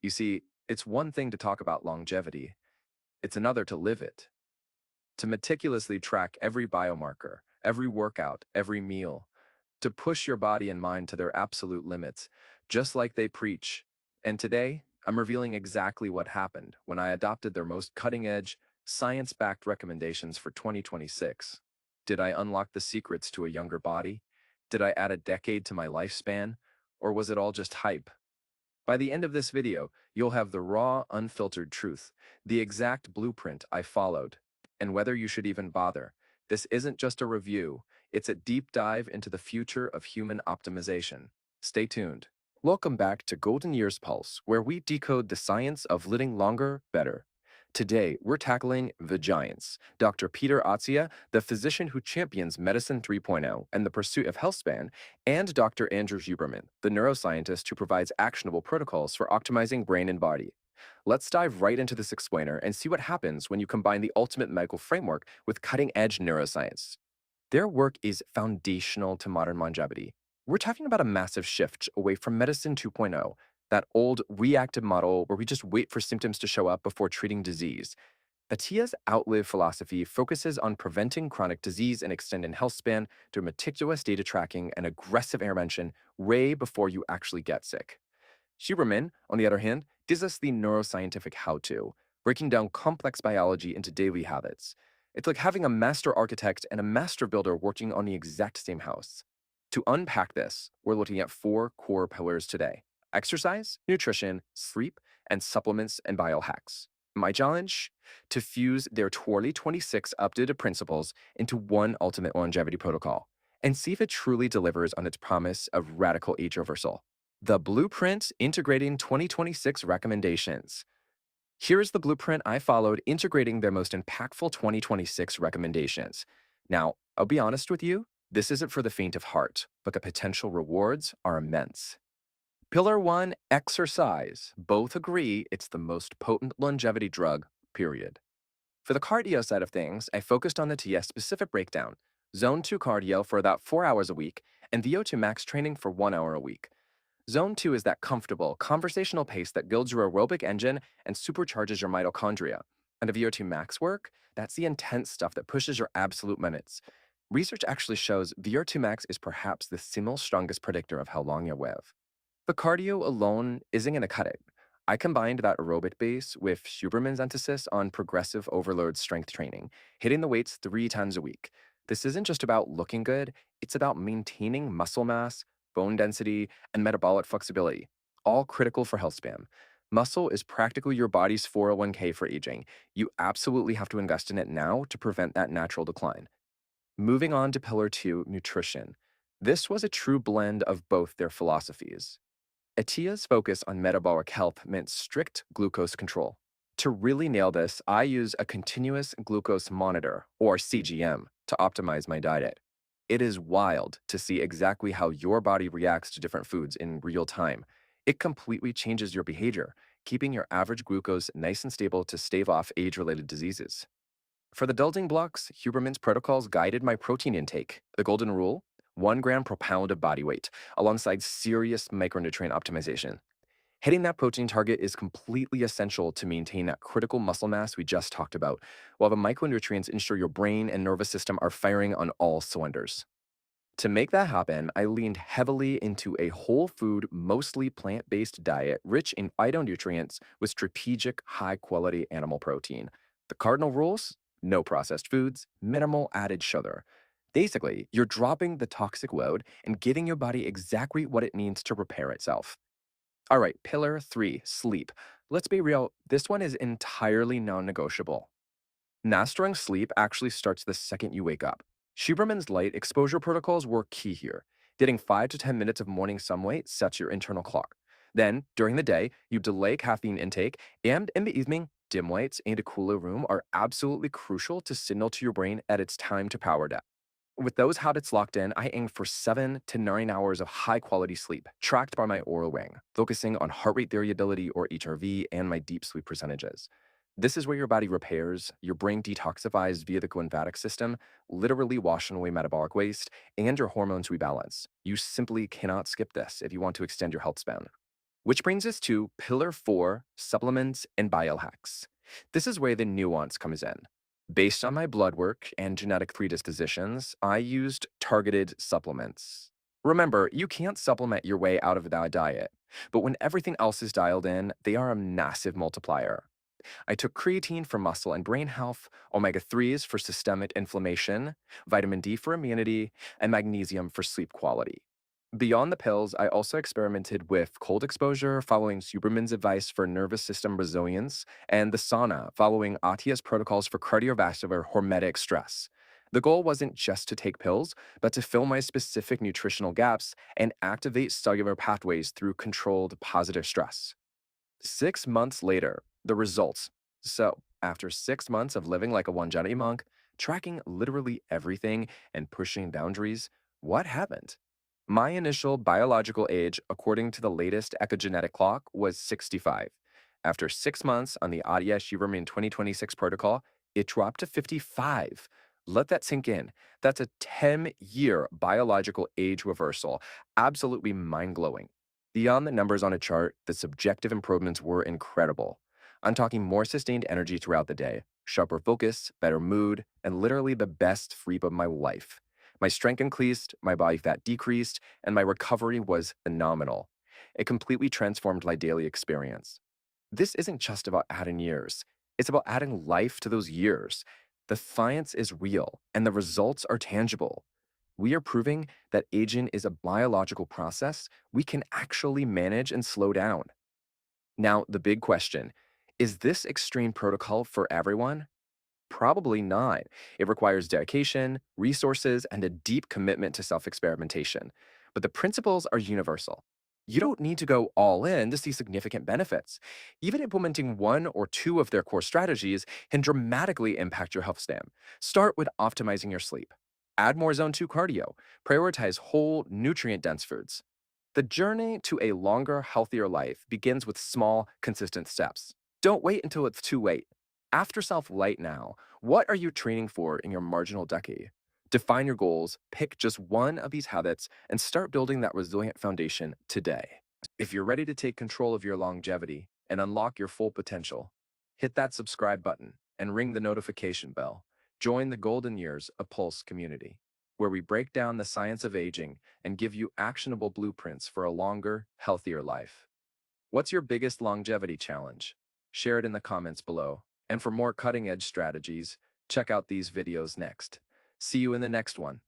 You see, it's one thing to talk about longevity, it's another to live it. To meticulously track every biomarker, every workout, every meal, to push your body and mind to their absolute limits, just like they preach. And today, I'm revealing exactly what happened when I adopted their most cutting edge, science backed recommendations for 2026. Did I unlock the secrets to a younger body? Did I add a decade to my lifespan? Or was it all just hype? By the end of this video, you'll have the raw, unfiltered truth, the exact blueprint I followed, and whether you should even bother. This isn't just a review, it's a deep dive into the future of human optimization. Stay tuned. Welcome back to Golden Years Pulse, where we decode the science of living longer, better. Today, we're tackling the giants. Dr. Peter Attia, the physician who champions Medicine 3.0 and the pursuit of Healthspan, and Dr. Andrew Huberman, the neuroscientist who provides actionable protocols for optimizing brain and body. Let's dive right into this explainer and see what happens when you combine the ultimate medical framework with cutting-edge neuroscience. Their work is foundational to modern longevity. We're talking about a massive shift away from Medicine 2.0, that old reactive model where we just wait for symptoms to show up before treating disease. Attia's outlive philosophy focuses on preventing chronic disease and extending health span through meticulous data tracking and aggressive intervention way before you actually get sick. Huberman, on the other hand, gives us the neuroscientific how-to, breaking down complex biology into daily habits. It's like having a master architect and a master builder working on the exact same house. To unpack this, we're looking at four core pillars today: exercise, nutrition, sleep, and supplements and biohacks. My challenge? To fuse their 2026 updated principles into one ultimate longevity protocol and see if it truly delivers on its promise of radical age reversal. The Blueprint Integrating 2026 Recommendations. Here is the blueprint I followed integrating their most impactful 2026 recommendations. Now, I'll be honest with you, this isn't for the faint of heart, but the potential rewards are immense. Pillar 1, exercise. Both agree it's the most potent longevity drug, period. For the cardio side of things, I focused on the TS-specific breakdown, Zone 2 cardio for about 4 hours a week, and VO2 max training for 1 hour a week. Zone 2 is that comfortable, conversational pace that builds your aerobic engine and supercharges your mitochondria. And the VO2 max work, that's the intense stuff that pushes your absolute limits. Research actually shows VO2 max is perhaps the single strongest predictor of how long you'll live. The cardio alone isn't going to cut it. I combined that aerobic base with Huberman's emphasis on progressive overload strength training, hitting the weights 3 times a week. This isn't just about looking good, it's about maintaining muscle mass, bone density, and metabolic flexibility, all critical for health span. Muscle is practically your body's 401k for aging. You absolutely have to invest in it now to prevent that natural decline. Moving on to Pillar 2, nutrition. This was a true blend of both their philosophies. Attia's focus on metabolic health meant strict glucose control. To really nail this, I use a continuous glucose monitor, or CGM, to optimize my diet. It is wild to see exactly how your body reacts to different foods in real time. It completely changes your behavior, keeping your average glucose nice and stable to stave off age-related diseases. For the building blocks, Huberman's protocols guided my protein intake. The golden rule: 1 gram per pound of body weight, alongside serious micronutrient optimization. Hitting that protein target is completely essential to maintain that critical muscle mass we just talked about, while the micronutrients ensure your brain and nervous system are firing on all cylinders. To make that happen, I leaned heavily into a whole food, mostly plant-based diet rich in phytonutrients with strategic, high-quality animal protein. The cardinal rules: no processed foods, minimal added sugar. Basically, you're dropping the toxic load and giving your body exactly what it needs to repair itself. All right, pillar 3, sleep. Let's be real, this one is entirely non-negotiable. Mastering sleep actually starts the second you wake up. Huberman's light exposure protocols were key here. Getting 5 to 10 minutes of morning sunlight sets your internal clock. Then, during the day, you delay caffeine intake, and in the evening, dim lights and a cooler room are absolutely crucial to signal to your brain that it's time to power down. With those habits locked in, I aimed for 7 to 9 hours of high-quality sleep, tracked by my Oura Ring, focusing on heart rate variability, or HRV, and my deep sleep percentages. This is where your body repairs, your brain detoxifies via the lymphatic system, literally washing away metabolic waste, and your hormones rebalance. You simply cannot skip this if you want to extend your health span. Which brings us to Pillar 4, supplements and biohacks. This is where the nuance comes in. Based on my blood work and genetic predispositions, I used targeted supplements. Remember, you can't supplement your way out of that diet, but when everything else is dialed in, they are a massive multiplier. I took creatine for muscle and brain health, omega 3s for systemic inflammation, vitamin D for immunity, and magnesium for sleep quality. Beyond the pills, I also experimented with cold exposure, following Huberman's advice for nervous system resilience, and the sauna, following Attia's protocols for cardiovascular hormetic stress. The goal wasn't just to take pills, but to fill my specific nutritional gaps and activate cellular pathways through controlled positive stress. 6 months later, the results. So, after 6 months of living like a Wanjani monk, tracking literally everything and pushing boundaries, what happened? My initial biological age, according to the latest echogenetic clock, was 65. After 6 months on the Attia-Huberman 2026 protocol, it dropped to 55. Let that sink in. That's a 10-year biological age reversal. Absolutely mind-blowing. Beyond the numbers on a chart, the subjective improvements were incredible. I'm talking more sustained energy throughout the day, sharper focus, better mood, and literally the best sleep of my life. My strength increased, my body fat decreased, and my recovery was phenomenal. It completely transformed my daily experience. This isn't just about adding years, it's about adding life to those years. The science is real, and the results are tangible. We are proving that aging is a biological process we can actually manage and slow down. Now, the big question, is this extreme protocol for everyone? Probably not. It requires dedication, resources, and a deep commitment to self experimentation. But the principles are universal. You don't need to go all in to see significant benefits. Even implementing one or two of their core strategies can dramatically impact your health span. Start with optimizing your sleep. Add more zone 2 cardio. Prioritize whole, nutrient dense foods. The journey to a longer, healthier life begins with small, consistent steps. Don't wait until it's too late. Ask yourself right now, what are you training for in your marginal decade? Define your goals, pick just one of these habits, and start building that resilient foundation today. If you're ready to take control of your longevity and unlock your full potential, hit that subscribe button and ring the notification bell. Join the Golden Years of Pulse community, where we break down the science of aging and give you actionable blueprints for a longer, healthier life. What's your biggest longevity challenge? Share it in the comments below. And for more cutting-edge strategies, check out these videos next. See you in the next one.